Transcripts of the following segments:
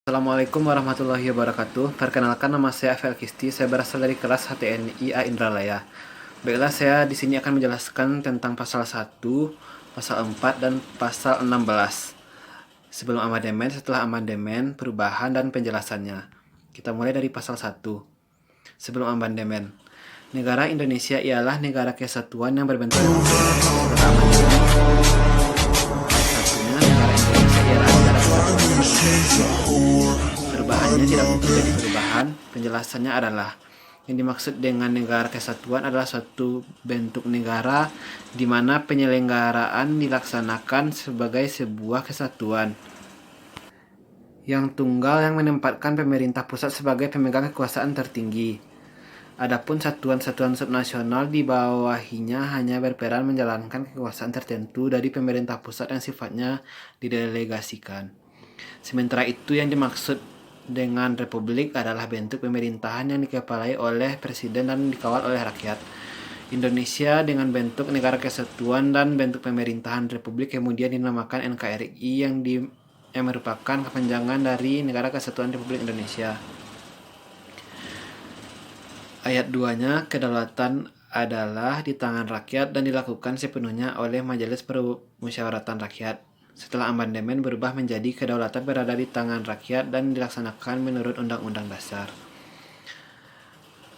Assalamualaikum warahmatullahi wabarakatuh. Perkenalkan, nama saya Afel Kisti. Saya berasal dari kelas HTNI A Indralaya. Baiklah, saya di sini akan menjelaskan tentang pasal 1, pasal 4, dan pasal 16. Sebelum amandemen, setelah amandemen, perubahan dan penjelasannya. Kita mulai dari pasal 1. Sebelum amandemen. Negara Indonesia ialah negara kesatuan yang berbentuk setelah amandemen. Satunya, negara Indonesia ialah negara kesatuan. Perubahannya tidak mungkin jadi perubahan. Penjelasannya adalah, yang dimaksud dengan negara kesatuan adalah suatu bentuk negara di mana penyelenggaraan dilaksanakan sebagai sebuah kesatuan yang tunggal yang menempatkan pemerintah pusat sebagai pemegang kekuasaan tertinggi. Adapun satuan-satuan subnasional di bawahnya hanya berperan menjalankan kekuasaan tertentu dari pemerintah pusat yang sifatnya didelegasikan. Sementara itu, yang dimaksud dengan republik adalah bentuk pemerintahan yang dikepalai oleh presiden dan dikawal oleh rakyat. Indonesia dengan bentuk negara kesatuan dan bentuk pemerintahan republik kemudian dinamakan NKRI yang merupakan kepanjangan dari Negara Kesatuan Republik Indonesia. Ayat 2-nya, kedaulatan adalah di tangan rakyat dan dilakukan sepenuhnya oleh Majelis Permusyawaratan Rakyat. Setelah amandemen berubah menjadi kedaulatan berada di tangan rakyat dan dilaksanakan menurut Undang-Undang Dasar.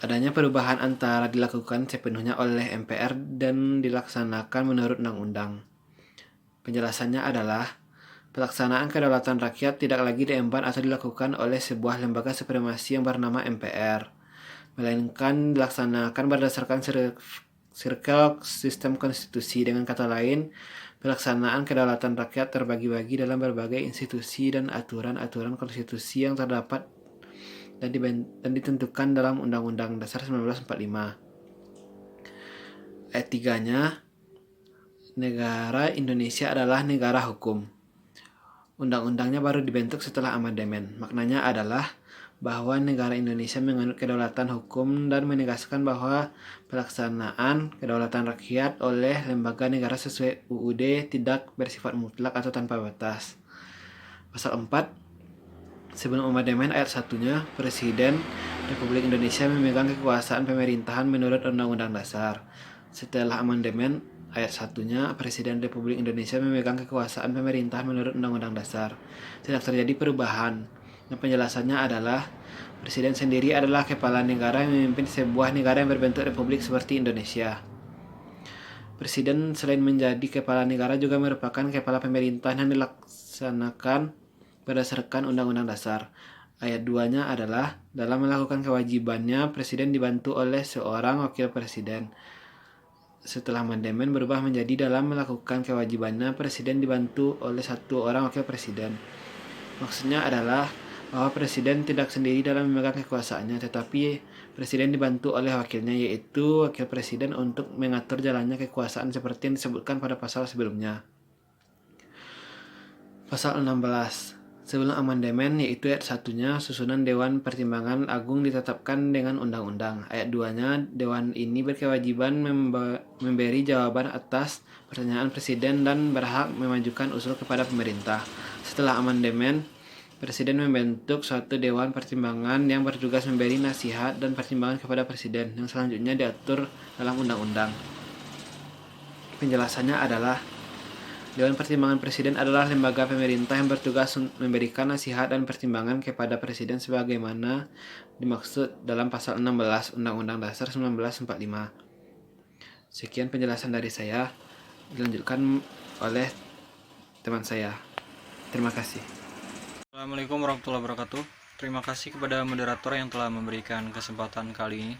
Adanya perubahan antara dilakukan sepenuhnya oleh MPR dan dilaksanakan menurut Undang-Undang. Penjelasannya adalah, pelaksanaan kedaulatan rakyat tidak lagi diemban atau dilakukan oleh sebuah lembaga supremasi yang bernama MPR, melainkan dilaksanakan berdasarkan sirkel sistem konstitusi. Dengan kata lain, pelaksanaan kedaulatan rakyat terbagi-bagi dalam berbagai institusi dan aturan-aturan konstitusi yang terdapat dan ditentukan dalam Undang-Undang Dasar 1945. Ayat 3-nya, negara Indonesia adalah negara hukum. Undang-undangnya baru dibentuk setelah amandemen. Maknanya adalah bahwa negara Indonesia menganut kedaulatan hukum dan menegaskan bahwa pelaksanaan kedaulatan rakyat oleh lembaga negara sesuai UUD tidak bersifat mutlak atau tanpa batas. Pasal 4. Sebelum amandemen, ayat 1-nya, Presiden Republik Indonesia memegang kekuasaan pemerintahan menurut Undang-Undang Dasar. Setelah amandemen, ayat 1-nya, Presiden Republik Indonesia memegang kekuasaan pemerintahan menurut Undang-Undang Dasar. Tidak terjadi perubahan. Dan penjelasannya adalah, Presiden sendiri adalah kepala negara yang memimpin sebuah negara yang berbentuk republik seperti Indonesia. Presiden selain menjadi kepala negara juga merupakan kepala pemerintahan yang dilaksanakan berdasarkan Undang-Undang Dasar. Ayat 2-nya adalah, dalam melakukan kewajibannya, Presiden dibantu oleh seorang wakil presiden. Setelah amandemen berubah menjadi dalam melakukan kewajibannya, Presiden dibantu oleh satu orang wakil presiden. Maksudnya adalah bahwa Presiden tidak sendiri dalam memegang kekuasaannya, tetapi Presiden dibantu oleh wakilnya, yaitu Wakil Presiden, untuk mengatur jalannya kekuasaan seperti yang disebutkan pada pasal sebelumnya. Pasal 16. Sebelum amandemen, yaitu ayat 1-nya, susunan Dewan Pertimbangan Agung ditetapkan dengan undang-undang. Ayat 2-nya, Dewan ini berkewajiban memberi jawaban atas pertanyaan Presiden dan berhak memajukan usul kepada pemerintah. Setelah amandemen, Presiden membentuk suatu Dewan Pertimbangan yang bertugas memberi nasihat dan pertimbangan kepada Presiden, yang selanjutnya diatur dalam undang-undang. Penjelasannya adalah, Dewan Pertimbangan Presiden adalah lembaga pemerintah yang bertugas memberikan nasihat dan pertimbangan kepada Presiden sebagaimana dimaksud dalam pasal 16 Undang-Undang Dasar 1945. Sekian penjelasan dari saya, dilanjutkan oleh teman saya. Terima kasih. Assalamualaikum warahmatullahi wabarakatuh. Terima kasih kepada moderator yang telah memberikan kesempatan kali ini.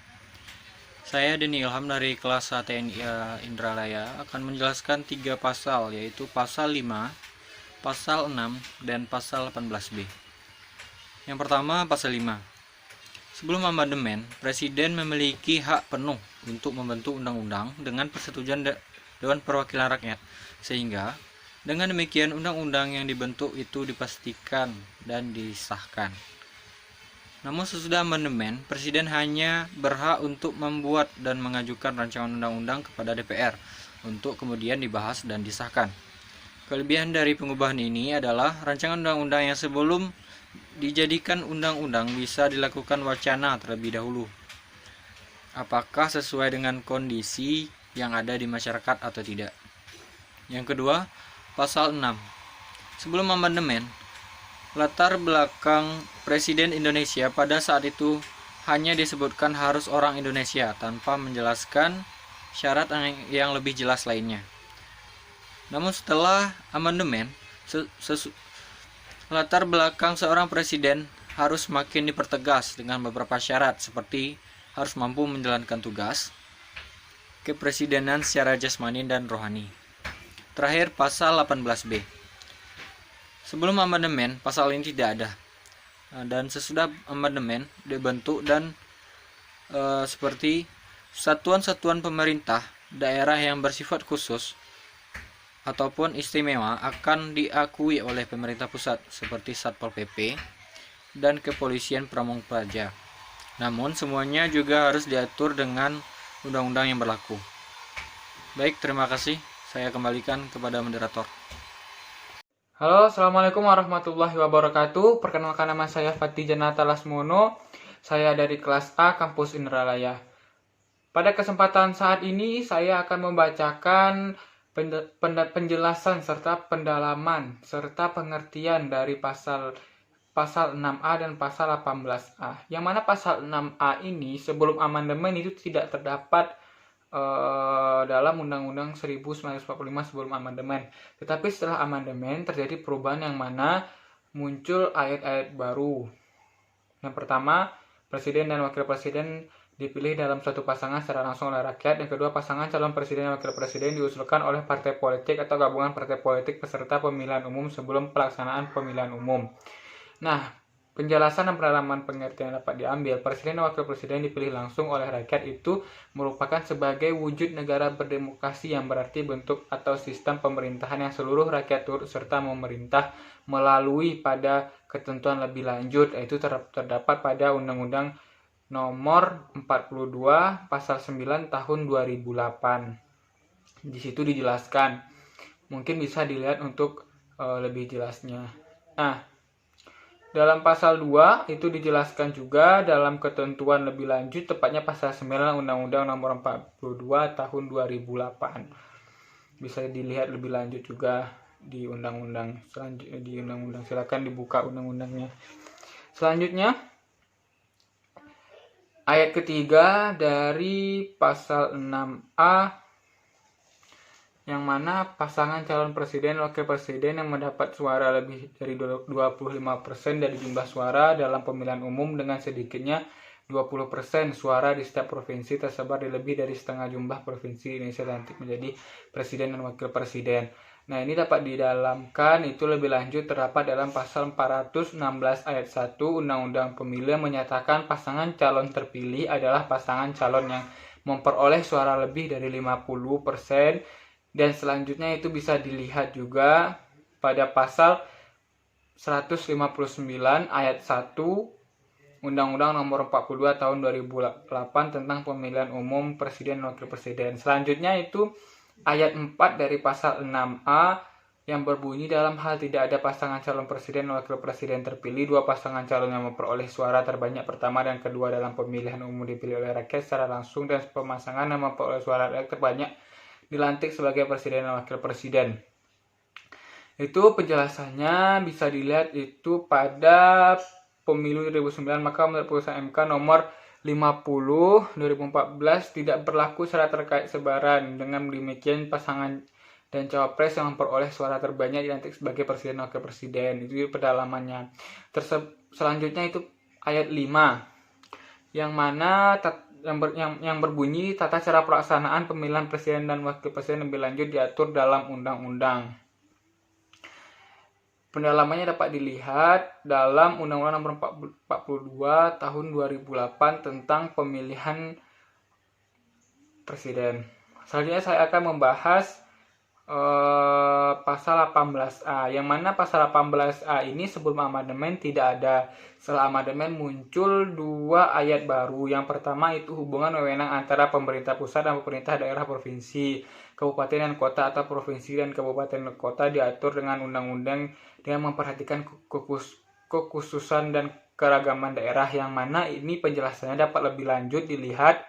Saya Denny Ilham dari kelas HTNI Indralaya akan menjelaskan 3 pasal, yaitu pasal 5, pasal 6, dan pasal 18B. Yang pertama, pasal 5. Sebelum amandemen, Presiden memiliki hak penuh untuk membentuk undang-undang dengan persetujuan Dewan Perwakilan Rakyat, sehingga dengan demikian undang-undang yang dibentuk itu dipastikan dan disahkan. Namun sesudah amandemen, Presiden hanya berhak untuk membuat dan mengajukan rancangan undang-undang kepada DPR untuk kemudian dibahas dan disahkan. Kelebihan dari pengubahan ini adalah rancangan undang-undang yang sebelum dijadikan undang-undang bisa dilakukan wacana terlebih dahulu. Apakah sesuai dengan kondisi yang ada di masyarakat atau tidak. Yang kedua, pasal 6. Sebelum amandemen, latar belakang Presiden Indonesia pada saat itu hanya disebutkan harus orang Indonesia tanpa menjelaskan syarat yang lebih jelas lainnya. Namun setelah amandemen, latar belakang seorang presiden harus makin dipertegas dengan beberapa syarat seperti harus mampu menjalankan tugas kepresidenan secara jasmani dan rohani. Terakhir, pasal 18B. Sebelum amandemen, pasal ini tidak ada. Dan sesudah amandemen dibentuk dan seperti satuan-satuan pemerintah daerah yang bersifat khusus ataupun istimewa akan diakui oleh pemerintah pusat seperti Satpol PP dan Kepolisian Pamong Praja. Namun semuanya juga harus diatur dengan undang-undang yang berlaku. Baik, terima kasih. Saya kembalikan kepada moderator. Halo, Assalamualaikum warahmatullahi wabarakatuh. Perkenalkan, nama saya Fatih Janata Lasmono. Saya dari kelas A Kampus Indralaya. Pada kesempatan saat ini saya akan membacakan penjelasan serta pendalaman serta pengertian dari pasal 6A dan pasal 18A. Yang mana pasal 6A ini sebelum amandemen itu tidak terdapat dalam Undang-Undang 1945 sebelum amandemen. Tetapi setelah amandemen terjadi perubahan yang mana muncul ayat-ayat baru. Yang pertama, presiden dan wakil presiden dipilih dalam suatu pasangan secara langsung oleh rakyat. Yang kedua, pasangan calon presiden dan wakil presiden diusulkan oleh partai politik atau gabungan partai politik peserta pemilihan umum sebelum pelaksanaan pemilihan umum. Nah, penjelasan dan pendalaman pengertian dapat diambil. Presiden dan wakil presiden dipilih langsung oleh rakyat itu merupakan sebagai wujud negara berdemokrasi yang berarti bentuk atau sistem pemerintahan yang seluruh rakyat turut serta memerintah melalui pada ketentuan lebih lanjut, yaitu terdapat pada Undang-Undang Nomor 42 Pasal 9 Tahun 2008. Di situ dijelaskan. Mungkin bisa dilihat untuk lebih jelasnya. Nah, dalam pasal 2 itu dijelaskan juga dalam ketentuan lebih lanjut, tepatnya pasal 9 Undang-Undang Nomor 42 Tahun 2008. Bisa dilihat lebih lanjut juga di undang-undang selanjutnya, di undang-undang. Silakan dibuka undang-undangnya. Selanjutnya, ayat ketiga dari pasal 6A, yang mana pasangan calon presiden dan wakil presiden yang mendapat suara lebih dari 25% dari jumlah suara dalam pemilihan umum dengan sedikitnya 20% suara di setiap provinsi tersebar di lebih dari setengah jumlah provinsi Indonesia dilantik menjadi presiden dan wakil presiden. Nah, ini dapat didalamkan itu lebih lanjut terdapat dalam pasal 416 ayat 1 Undang-Undang Pemilu yang menyatakan pasangan calon terpilih adalah pasangan calon yang memperoleh suara lebih dari 50%. Dan selanjutnya itu bisa dilihat juga pada pasal 159 ayat 1 Undang-Undang Nomor 42 Tahun 2008 tentang pemilihan umum presiden dan wakil presiden. Selanjutnya itu ayat 4 dari pasal 6A yang berbunyi dalam hal tidak ada pasangan calon presiden dan wakil presiden terpilih, dua pasangan calon yang memperoleh suara terbanyak pertama dan kedua dalam pemilihan umum dipilih oleh rakyat secara langsung dan pemasangan yang memperoleh suara terbanyak dilantik sebagai presiden dan wakil presiden. Itu penjelasannya bisa dilihat itu pada pemilu 2009, maka menurut putusan MK nomor 50 2014 tidak berlaku syarat terkait sebaran. Dengan demikian pasangan dan cawapres yang memperoleh suara terbanyak dilantik sebagai presiden dan wakil presiden. Itu pendalamannya. Selanjutnya itu ayat 5 yang mana yang berbunyi tata cara pelaksanaan pemilihan presiden dan wakil presiden lebih lanjut diatur dalam undang-undang. Pendalamannya dapat dilihat dalam Undang-Undang Nomor 42 Tahun 2008 tentang pemilihan presiden. Selanjutnya saya akan membahas pasal 18A, yang mana pasal 18A ini sebelum amandemen tidak ada. Setelah amandemen muncul dua ayat baru. Yang pertama itu hubungan wewenang antara pemerintah pusat dan pemerintah daerah provinsi, kabupaten dan kota atau provinsi dan kabupaten dan kota diatur dengan undang-undang dengan memperhatikan kekhususan dan keragaman daerah, yang mana ini penjelasannya dapat lebih lanjut dilihat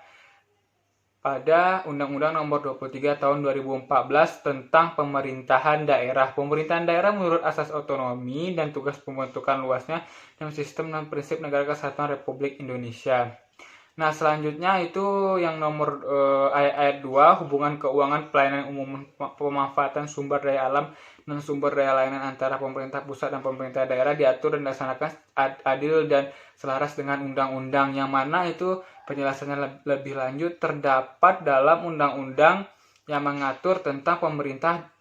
pada Undang-Undang Nomor 23 Tahun 2014 tentang pemerintahan daerah. Pemerintahan daerah menurut asas otonomi dan tugas pembentukan luasnya dan sistem dan prinsip Negara Kesatuan Republik Indonesia. Nah, selanjutnya itu yang nomor ayat 2, hubungan keuangan pelayanan umum pemanfaatan sumber daya alam dan sumber daya layanan antara pemerintah pusat dan pemerintah daerah diatur dan dilaksanakan adil dan selaras dengan undang-undang, yang mana itu penjelasannya lebih lanjut terdapat dalam undang-undang yang mengatur tentang pemerintah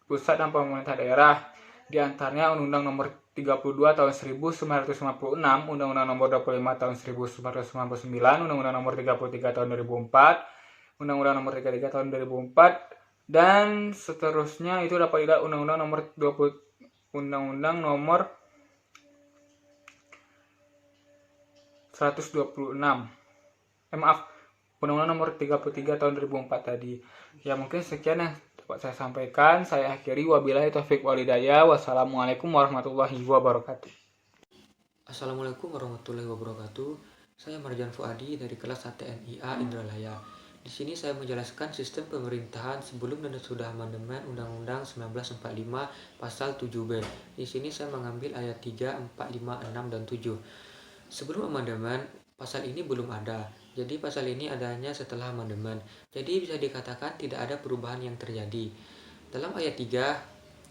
pusat dan pemerintah daerah. Di antaranya Undang-Undang Nomor 32 Tahun 1956, Undang-Undang Nomor 25 Tahun 1999, Undang-Undang Nomor 33 Tahun 2004, Undang-Undang Nomor 33 Tahun 2004, dan seterusnya itu dapat dilihat Undang-Undang Nomor 20 Undang-Undang Nomor 126. Undang-Undang Nomor 33 Tahun 2004 tadi. Ya, mungkin sekian yang dapat saya sampaikan. Saya akhiri, wabillahi taufik walhidayah. Wassalamualaikum warahmatullahi wabarakatuh. Assalamualaikum warahmatullahi wabarakatuh. Saya Marjan Fuadi dari kelas HTNIA Indralaya. Di sini saya menjelaskan sistem pemerintahan sebelum dan sesudah amandemen Undang-Undang 1945 pasal 7B. Di sini saya mengambil ayat 3, 4, 5, 6, dan 7. Sebelum amandemen, pasal ini belum ada. Jadi pasal ini adanya setelah amandemen. Jadi bisa dikatakan tidak ada perubahan yang terjadi. Dalam ayat 3,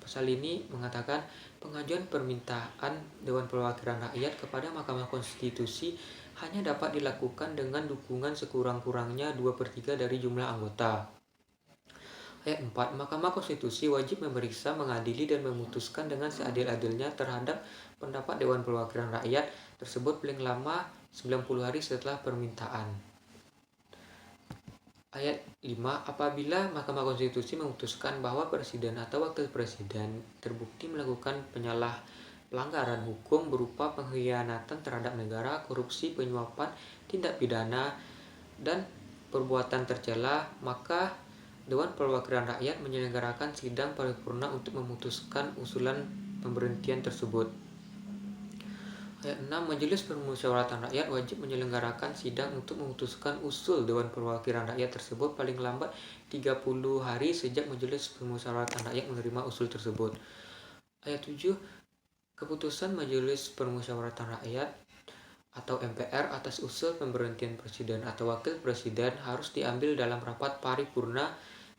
pasal ini mengatakan pengajuan permintaan Dewan Perwakilan Rakyat kepada Mahkamah Konstitusi hanya dapat dilakukan dengan dukungan sekurang-kurangnya 2/3 dari jumlah anggota. Ayat 4, Mahkamah Konstitusi wajib memeriksa, mengadili, dan memutuskan dengan seadil-adilnya terhadap pendapat Dewan Perwakilan Rakyat tersebut paling lama 90 hari setelah permintaan. Ayat 5, apabila Mahkamah Konstitusi memutuskan bahwa Presiden atau Wakil Presiden terbukti melakukan pelanggaran hukum berupa pengkhianatan terhadap negara, korupsi, penyuapan, tindak pidana, dan perbuatan tercela, maka Dewan Perwakilan Rakyat menyelenggarakan sidang paripurna untuk memutuskan usulan pemberhentian tersebut. Ayat 6, Majelis Permusyawaratan Rakyat wajib menyelenggarakan sidang untuk memutuskan usul Dewan Perwakilan Rakyat tersebut paling lambat 30 hari sejak Majelis Permusyawaratan Rakyat menerima usul tersebut. Ayat 7, keputusan Majelis Permusyawaratan Rakyat atau MPR atas usul pemberhentian Presiden atau Wakil Presiden harus diambil dalam rapat paripurna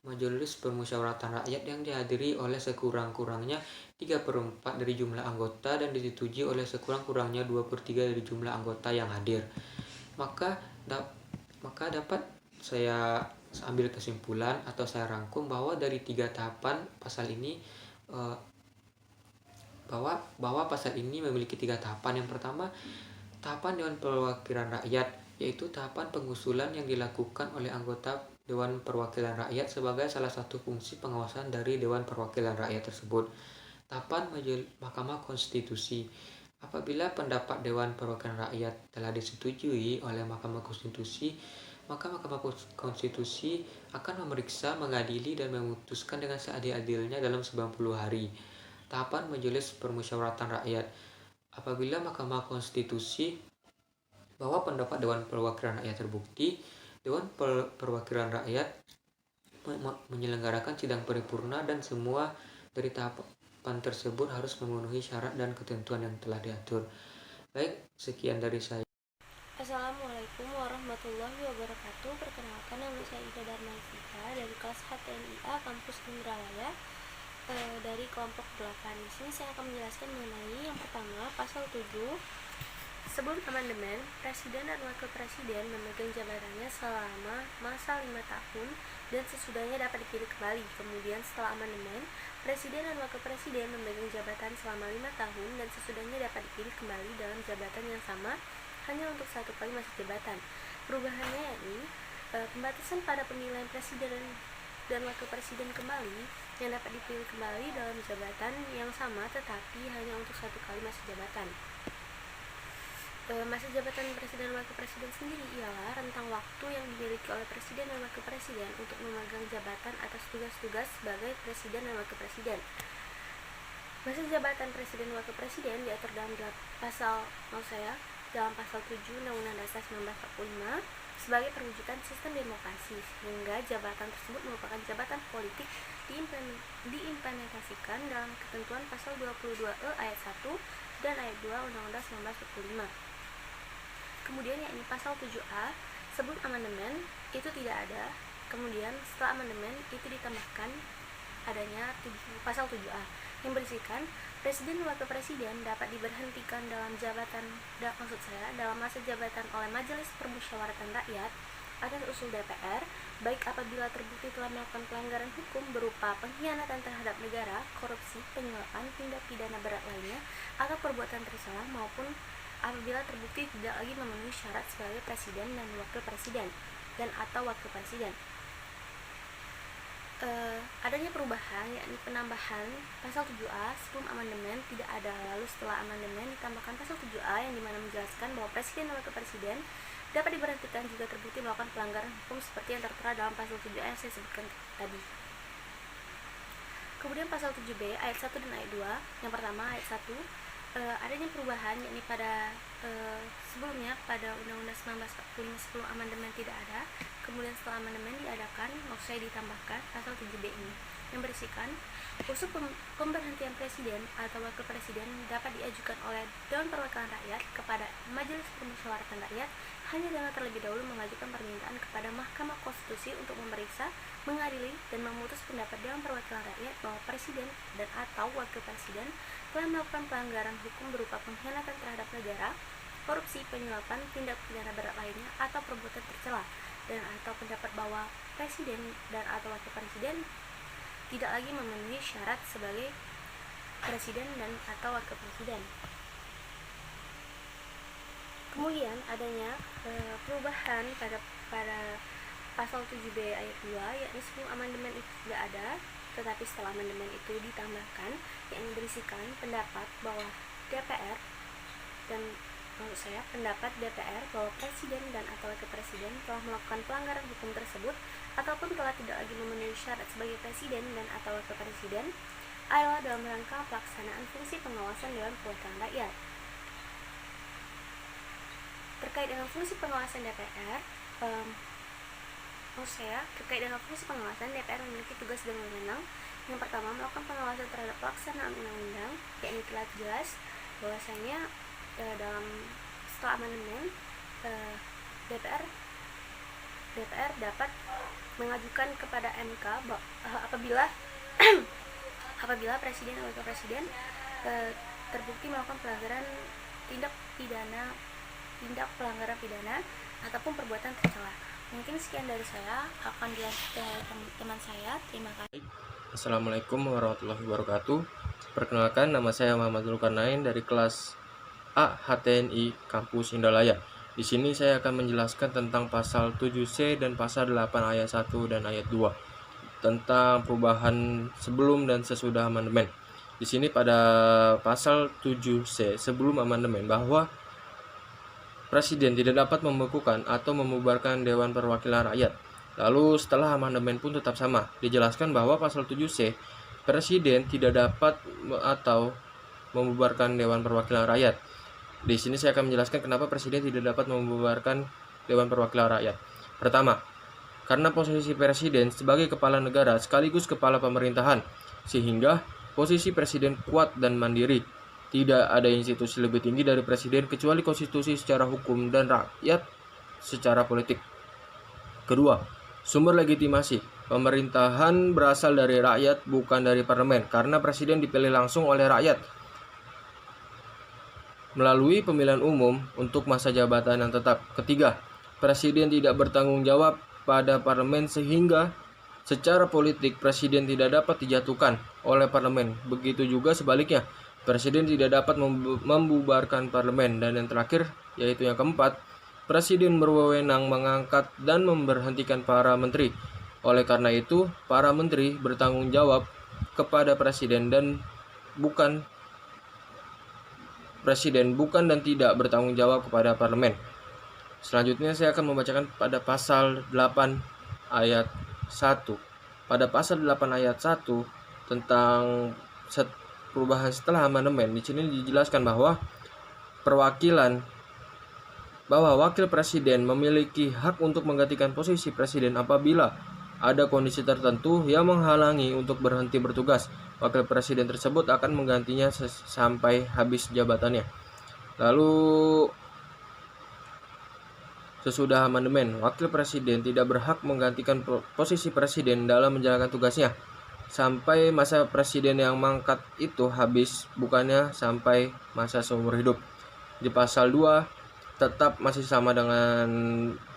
Majelis Permusyawaratan Rakyat yang dihadiri oleh sekurang-kurangnya 3/4 dari jumlah anggota dan disetujui oleh sekurang-kurangnya 2/3 dari jumlah anggota yang hadir. Maka dapat saya ambil kesimpulan atau saya rangkum bahwa dari 3 tahapan pasal ini bahwa pasal ini memiliki 3 tahapan. Yang pertama, tahapan Dewan Perwakilan Rakyat, yaitu tahapan pengusulan yang dilakukan oleh anggota Dewan Perwakilan Rakyat sebagai salah satu fungsi pengawasan dari Dewan Perwakilan Rakyat tersebut. Tahapan Mahkamah Konstitusi, apabila pendapat Dewan Perwakilan Rakyat telah disetujui oleh Mahkamah Konstitusi, maka Mahkamah Konstitusi akan memeriksa, mengadili, dan memutuskan dengan seadil-adilnya dalam 90 hari. Tahapan Majelis Permusyawaratan Rakyat, apabila Mahkamah Konstitusi bahwa pendapat Dewan Perwakilan Rakyat terbukti, Dewan Perwakilan Rakyat menyelenggarakan sidang paripurna dan semua dari tahapan tersebut harus memenuhi syarat dan ketentuan yang telah diatur. Baik, sekian dari saya. Assalamualaikum warahmatullahi wabarakatuh. Perkenalkan, nama saya Ida Darmaisika dari kelas HTNIA Kampus Indralaya dari kelompok 8. Di sini saya akan menjelaskan mengenai yang pertama, pasal 7. Sebelum amandemen, Presiden dan Wakil Presiden memegang jabatannya selama masa 5 tahun dan sesudahnya dapat dipilih kembali. Kemudian setelah amandemen, Presiden dan Wakil Presiden memegang jabatan selama 5 tahun dan sesudahnya dapat dipilih kembali dalam jabatan yang sama hanya untuk 1 kali masa jabatan. Perubahannya yakni pembatasan pada pemilihan Presiden dan Wakil Presiden kembali yang dapat dipilih kembali dalam jabatan yang sama tetapi hanya untuk 1 kali masa jabatan. Masa jabatan Presiden dan Wakil Presiden sendiri ialah rentang waktu yang dimiliki oleh Presiden dan Wakil Presiden untuk memegang jabatan atas tugas-tugas sebagai Presiden dan Wakil Presiden. Masa jabatan presiden dan wakil presiden diatur dalam dalam pasal 7 Undang-Undang Dasar 1945 sebagai perwujudan sistem demokrasi, sehingga jabatan tersebut merupakan jabatan politik diimplementasikan dalam ketentuan pasal 22E ayat 1 dan ayat 2 Undang-Undang 1945. Kemudian yakni pasal 7A, sebelum amandemen itu tidak ada, kemudian setelah amandemen itu ditambahkan adanya pasal 7A yang berisikan presiden dan wakil presiden dapat diberhentikan dalam masa jabatan oleh Majelis Permusyawaratan Rakyat atas usul DPR, baik apabila terbukti telah melakukan pelanggaran hukum berupa pengkhianatan terhadap negara, korupsi, penyuapan, tindak pidana berat lainnya, atau perbuatan tercela, maupun apabila terbukti tidak lagi memenuhi syarat sebagai presiden dan wakil presiden dan atau wakil presiden. Adanya perubahan yakni penambahan pasal 7A sebelum amandemen tidak ada, lalu setelah amandemen ditambahkan pasal 7A yang dimana menjelaskan bahwa presiden dan wakil presiden dapat diberhentikan jika terbukti melakukan pelanggaran hukum seperti yang tertera dalam pasal 7A yang saya sebutkan tadi. Kemudian pasal 7B ayat 1 dan ayat 2. Yang pertama ayat 1, adanya perubahan yakni pada sebelumnya pada Undang-Undang 1945 sebelum amandemen tidak ada, kemudian setelah amandemen diadakan, maksud saya ditambahkan pasal 7B ini yang berisikan usul pemberhentian presiden atau wakil presiden dapat diajukan oleh Dewan Perwakilan Rakyat kepada Majelis Permusyawaratan Rakyat hanya dengan terlebih dahulu mengajukan permintaan kepada Mahkamah Konstitusi untuk memeriksa, mengadili, dan memutus pendapat Dewan Perwakilan Rakyat bahwa presiden dan atau wakil presiden telah melakukan pelanggaran hukum berupa pengkhianatan terhadap negara, korupsi, penyuapan, tindak pidana berat lainnya, atau perbuatan tercela, dan atau pendapat bahwa presiden dan atau wakil presiden tidak lagi memenuhi syarat sebagai presiden dan atau wakil presiden. Kemudian adanya perubahan pada pasal 7B ayat 2, yakni sebelum amandemen itu tidak ada, tetapi setelah amandemen itu ditambahkan yang berisikan pendapat bahwa DPR bahwa presiden dan atau wakil presiden telah melakukan pelanggaran hukum tersebut ataupun telah tidak lagi memenuhi syarat sebagai presiden dan atau wakil presiden adalah dalam rangka pelaksanaan fungsi pengawasan Dewan Perwakilan Rakyat. Terkait dengan fungsi pengawasan DPR, DPR memiliki tugas dan wewenang. Yang pertama, melakukan pengawasan terhadap pelaksanaan undang-undang, yakni telah jelas bahwasanya setelah amandemen DPR dapat mengajukan kepada MK apabila presiden atau wakil presiden terbukti melakukan tindak pelanggaran pidana ataupun perbuatan tercela. Mungkin sekian dari saya, akan dilanjutkan oleh teman saya. Terima kasih. Assalamualaikum warahmatullahi wabarakatuh. Perkenalkan, nama saya Muhammad Zulkarnain dari kelas A HTNI Kampus Indralaya. Di sini saya akan menjelaskan tentang pasal 7C dan pasal 8 ayat 1 dan ayat 2 tentang perubahan sebelum dan sesudah amandemen. Di sini pada pasal 7C sebelum amandemen bahwa presiden tidak dapat membekukan atau membubarkan Dewan Perwakilan Rakyat. Lalu setelah amandemen pun tetap sama. Dijelaskan bahwa pasal 7C presiden tidak dapat atau membubarkan Dewan Perwakilan Rakyat. Di sini saya akan menjelaskan kenapa presiden tidak dapat membubarkan Dewan Perwakilan Rakyat. Pertama, karena posisi presiden sebagai kepala negara sekaligus kepala pemerintahan, sehingga posisi presiden kuat dan mandiri. Tidak ada institusi lebih tinggi dari presiden kecuali konstitusi secara hukum dan rakyat secara politik. Kedua, sumber legitimasi. Pemerintahan berasal dari rakyat, bukan dari parlemen, karena presiden dipilih langsung oleh rakyat melalui pemilihan umum untuk masa jabatan yang tetap. Ketiga, presiden tidak bertanggung jawab pada parlemen sehingga secara politik presiden tidak dapat dijatuhkan oleh parlemen. Begitu juga sebaliknya, presiden tidak dapat membubarkan parlemen. Dan yang terakhir, yaitu yang keempat, presiden berwenang mengangkat dan memberhentikan para menteri. Oleh karena itu, para menteri bertanggung jawab kepada presiden dan bukan dan tidak bertanggung jawab kepada parlemen. Selanjutnya saya akan membacakan pada pasal 8 ayat 1. Pada pasal 8 ayat 1 tentang perubahan setelah amandemen. Di sini dijelaskan bahwa wakil presiden memiliki hak untuk menggantikan posisi presiden apabila ada kondisi tertentu yang menghalangi untuk berhenti bertugas. Wakil presiden tersebut akan menggantinya sampai habis jabatannya. Lalu sesudah amandemen, wakil presiden tidak berhak menggantikan posisi presiden dalam menjalankan tugasnya sampai masa presiden yang mangkat itu habis, bukannya sampai masa seumur hidup. Di pasal 2 tetap masih sama dengan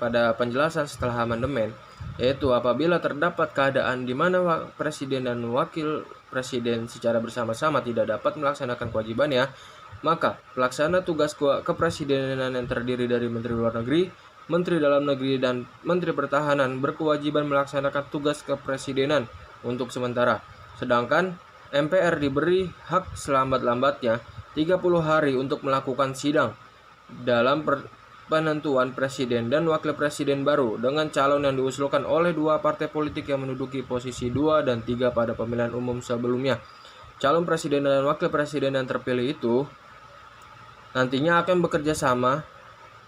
pada penjelasan setelah amandemen, yaitu apabila terdapat keadaan di mana presiden dan wakil presiden secara bersama-sama tidak dapat melaksanakan kewajibannya, maka pelaksana tugas kepresidenan yang terdiri dari Menteri Luar Negeri, Menteri Dalam Negeri, dan Menteri Pertahanan berkewajiban melaksanakan tugas kepresidenan untuk sementara. Sedangkan MPR diberi hak selambat-lambatnya 30 hari untuk melakukan sidang dalam penentuan presiden dan wakil presiden baru dengan calon yang diusulkan oleh dua partai politik yang menduduki posisi 2 dan 3 pada pemilihan umum sebelumnya. Calon presiden dan wakil presiden yang terpilih itu nantinya akan bekerja sama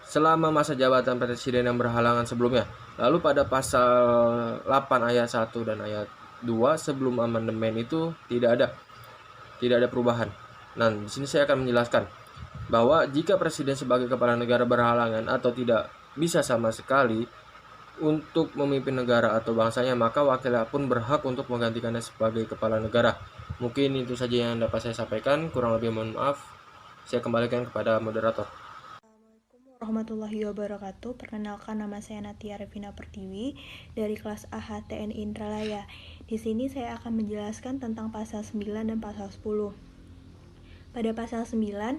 selama masa jabatan presiden yang berhalangan sebelumnya. Lalu pada pasal 8 ayat 1 dan ayat 2 sebelum amandemen itu tidak ada perubahan. Nah, di sini saya akan menjelaskan bahwa jika presiden sebagai kepala negara berhalangan atau tidak bisa sama sekali untuk memimpin negara atau bangsanya, maka wakilnya pun berhak untuk menggantikannya sebagai kepala negara. Mungkin itu saja yang dapat saya sampaikan, kurang lebih mohon maaf. Saya kembalikan kepada moderator. Assalamualaikum warahmatullahi wabarakatuh. Perkenalkan, nama saya Natia Revina Pertiwi dari kelas AH TNI Indralaya. Di sini saya akan menjelaskan tentang pasal 9 dan pasal 10. Pada pasal 9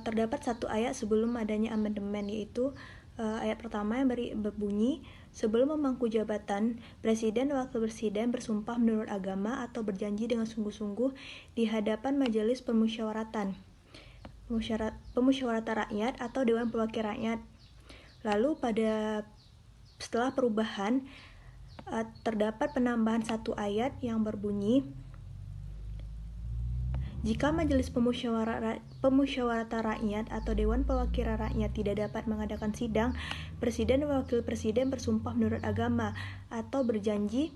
terdapat satu ayat sebelum adanya amandemen, yaitu ayat pertama yang berbunyi, sebelum memangku jabatan, presiden dan wakil presiden bersumpah menurut agama atau berjanji dengan sungguh-sungguh di hadapan majelis pemusyawaratan rakyat atau dewan perwakilan rakyat. Lalu setelah perubahan terdapat penambahan satu ayat yang berbunyi, jika majelis pemusyawaratan rakyat atau dewan perwakilan rakyat tidak dapat mengadakan sidang, presiden dan wakil presiden bersumpah menurut agama atau berjanji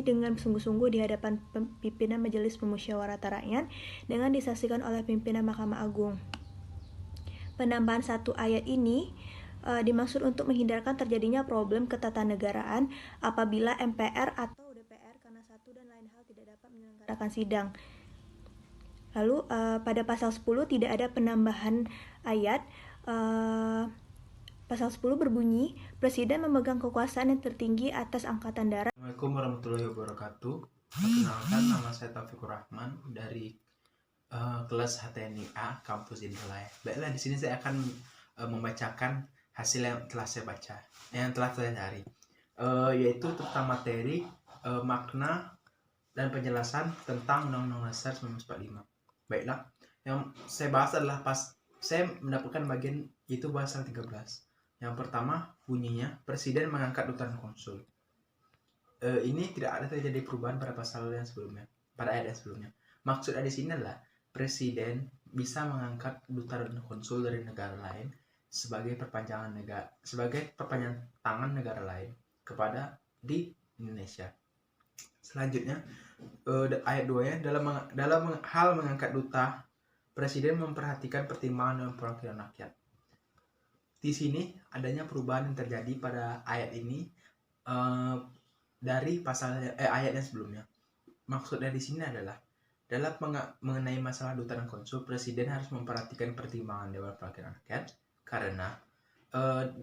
dengan sungguh-sungguh di hadapan pimpinan majelis pemusyawaratan rakyat dengan disaksikan oleh pimpinan Mahkamah Agung. Penambahan satu ayat ini dimaksud untuk menghindarkan terjadinya problem ketatanegaraan apabila MPR atau DPR karena satu dan lain hal tidak dapat menyelenggarakan sidang. Lalu pada pasal 10 tidak ada penambahan ayat. Pasal 10 berbunyi, presiden memegang kekuasaan yang tertinggi atas angkatan darat. Assalamualaikum warahmatullahi wabarakatuh. Perkenalkan, nama saya Taufikur Rahman dari kelas HTNIA Kampus Indralaya. Baiklah, di sini saya akan membacakan hasil yang telah saya baca, yang telah saya cari, yaitu tentang materi, makna dan penjelasan tentang Undang-Undang Dasar 1945. Baiklah, yang saya bahas adalah saya mendapatkan bagian itu pasal 13. Yang pertama bunyinya, presiden mengangkat duta dan konsul. Ini tidak ada terjadi perubahan pada pasal yang sebelumnya, pada ayat yang sebelumnya. Maksudnya di sini adalah presiden bisa mengangkat duta dan konsul dari negara lain sebagai perpanjangan tangan negara lain kepada di Indonesia. Selanjutnya ayat 2-nya, dalam hal mengangkat duta, presiden memperhatikan pertimbangan dan perwakilan rakyat. Di sini adanya perubahan yang terjadi pada ayat ini dari ayat yang sebelumnya. Maksudnya di sini adalah dalam mengenai masalah duta dan konsul, presiden harus memperhatikan pertimbangan Dewan Perwakilan Rakyat karena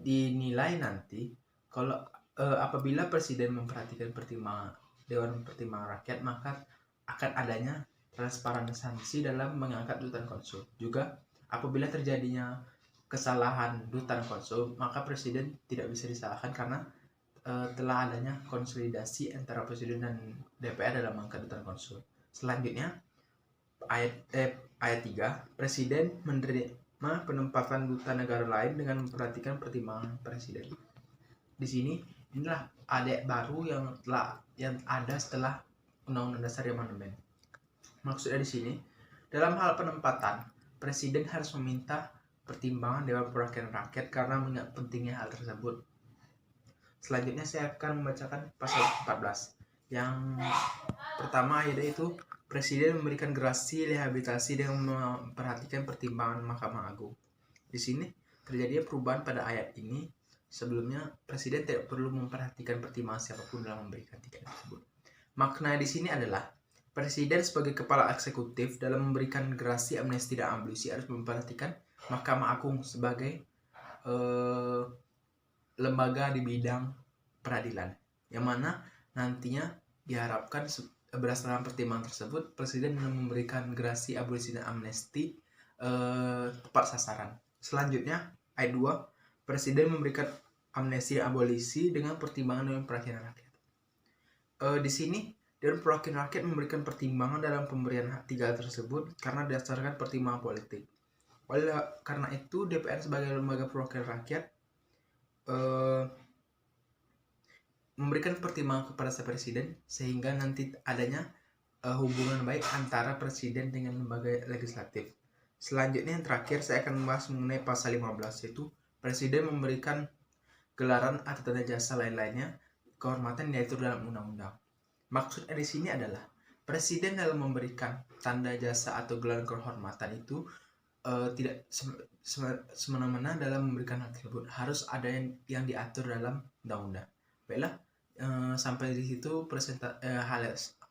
dinilai nanti kalau apabila presiden memperhatikan pertimbangan Dewan Pertimbangan Rakyat, maka akan adanya transparansi dalam mengangkat duta dan konsul. Juga apabila terjadinya kesalahan duta dan konsul, maka presiden tidak bisa disalahkan karena telah adanya konsolidasi antara presiden dan DPR dalam mengangkat duta dan konsul. Selanjutnya ayat 3, presiden menerima penempatan duta negara lain dengan memperhatikan pertimbangan presiden. Di sini inilah ayat baru yang ada setelah Undang-Undang Dasar amandemen. Maksudnya di sini, dalam hal penempatan, Presiden harus meminta pertimbangan Dewan Perwakilan Rakyat karena mengingat pentingnya hal tersebut. Selanjutnya saya akan membacakan pasal 14. Yang pertama yaitu Presiden memberikan gerasi rehabilitasi dengan memperhatikan pertimbangan Mahkamah Agung. Di sini terjadi perubahan pada ayat ini. Sebelumnya Presiden tidak perlu memperhatikan pertimbangan siapapun dalam memberikan tiket tersebut. Makna di sini adalah Presiden sebagai kepala eksekutif dalam memberikan gerasi, amnesti, dan abolisi harus memperhatikan Mahkamah Agung sebagai lembaga di bidang peradilan, yang mana nantinya diharapkan berdasarkan pertimbangan tersebut Presiden memberikan gerasi, abolisi, dan amnesti tepat sasaran. Selanjutnya ayat 2, Presiden memberikan amnesti dan abolisi dengan pertimbangan Dewan Perwakilan Rakyat. Di sini Dewan Perwakilan Rakyat memberikan pertimbangan dalam pemberian hak tinggal tersebut karena berdasarkan pertimbangan politik. Oleh karena itu DPR sebagai lembaga perwakilan rakyat memberikan pertimbangan kepada Presiden sehingga nanti adanya hubungan baik antara Presiden dengan lembaga legislatif. Selanjutnya yang terakhir saya akan membahas mengenai pasal 15, yaitu Presiden memberikan gelaran atau tanda jasa lain-lainnya kehormatan yang diatur dalam undang-undang. Maksudnya di sini adalah Presiden dalam memberikan tanda jasa atau gelaran kehormatan itu tidak semena-mena dalam memberikan hal tersebut, harus ada yang diatur dalam undang-undang. Baiklah, sampai di situ hal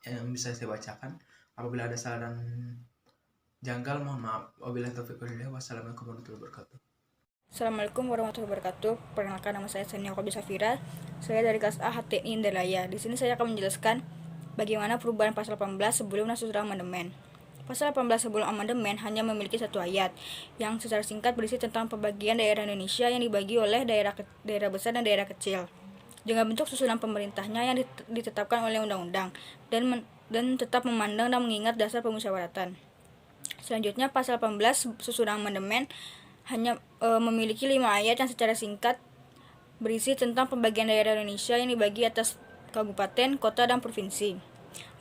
yang bisa saya bacakan. Apabila ada salah dan janggal mohon maaf. Wabillahi taufiq wal hidayah. Wassalamualaikum warahmatullahi wabarakatuh. Assalamualaikum warahmatullahi wabarakatuh. Perkenalkan, nama saya Sania Kobi Safira. Saya dari kelas A HTNI Indralaya. Di sini saya akan menjelaskan bagaimana perubahan pasal 18 sebelum Naskah Amandemen. Pasal 18 sebelum amandemen hanya memiliki satu ayat yang secara singkat berisi tentang pembagian daerah Indonesia yang dibagi oleh daerah besar dan daerah kecil dengan bentuk susunan pemerintahnya yang ditetapkan oleh undang-undang dan tetap memandang dan mengingat dasar pemusyawaratan. Selanjutnya pasal 18 susunan amandemen hanya memiliki 5 ayat yang secara singkat berisi tentang pembagian daerah Indonesia yang dibagi atas kabupaten, kota, dan provinsi.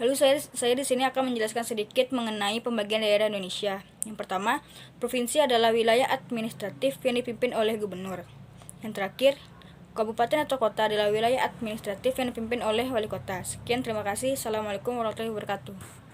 Lalu saya di sini akan menjelaskan sedikit mengenai pembagian daerah Indonesia. Yang pertama, provinsi adalah wilayah administratif yang dipimpin oleh gubernur. Yang terakhir, kabupaten atau kota adalah wilayah administratif yang dipimpin oleh wali kota. Sekian, terima kasih. Assalamualaikum warahmatullahi wabarakatuh.